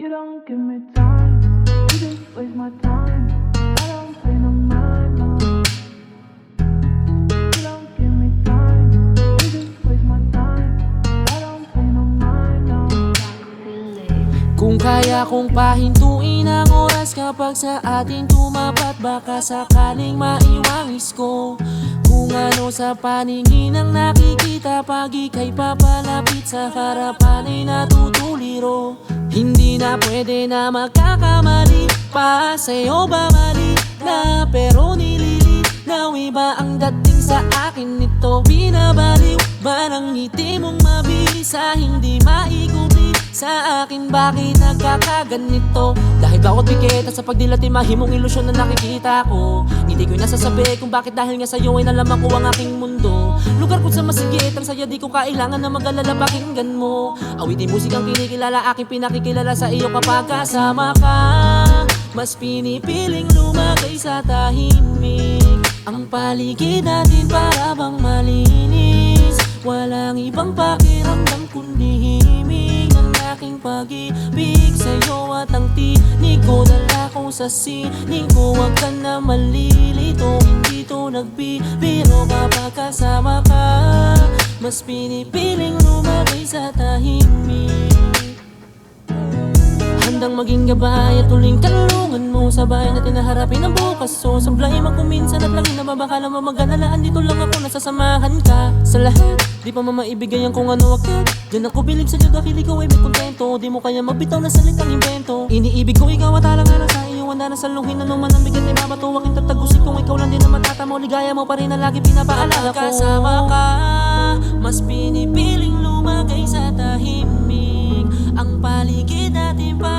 You don't give me time, you just waste my time. I don't pay no mind, no. You don't give me time, you just waste my time. I don't pay no mind, no. Kung kaya kong pahintuin ang oras kapag sa atin tumapat, baka sakaling maiwangis ko kung ano sa paningin ang nakikita pag ika'y papalapit sa harapan ay natutuliro. Hindi na pwede na magkakamali pa, sa'yo ba mali na pero nililinaw? Iba ang dating sa akin nito, binabaliw ba ng ngiti mong mabisa hindi maikubli sa akin? Bakit nagkakaganito? Dahil bawat bigeta sa pagdilat ay mahimong ilusyon na nakikita ko. Hindi ko'y nasasabi kung bakit dahil nga sa'yo ay nalaman ko ang aking mundo. Lugar ko sa masigit ang saya, di ko kailangan na mag-alala, pakinggan mo. Awitin musikang kinikilala, aking pinakikilala sa iyo kapag kasama ka. Mas pinipiling lumagay sa tahimik, ang paligid natin para bang malinis. Walang ibang pakiramdam kundi himig ng aking pag-ibig sa'yo at ang tinig ko dala ko sa sining ko. Huwag ka na malilito, hindi to nagbibiro kapag kasama ka. Mas pinipiling lumagay sa tahimik, handang maging gabay at tuling talungan mo. Sabay natin naharapin ang bukas, so sablay man kung minsan at laging nababakala mo mag-alalaan. Dito lang ako, nasasamahan ka sa lahat, di pa mamaibigay ang kung ano agad. Diyan ako bilib sa Diyos dahil ikaw ay may kontento. Di mo kaya magbitaw na salitang invento. Iniibig ko ikaw at alang-alang sa iyo, wala na saluhin. Ano man ang bigat ay mapatuwak yung tatagusin kung ikaw lang din na matatamo. Ligaya mo pa rin na lagi pinapaalala ko. Kasama ka, mas pinipiling lumagay sa tahimik, ang paligid natin pa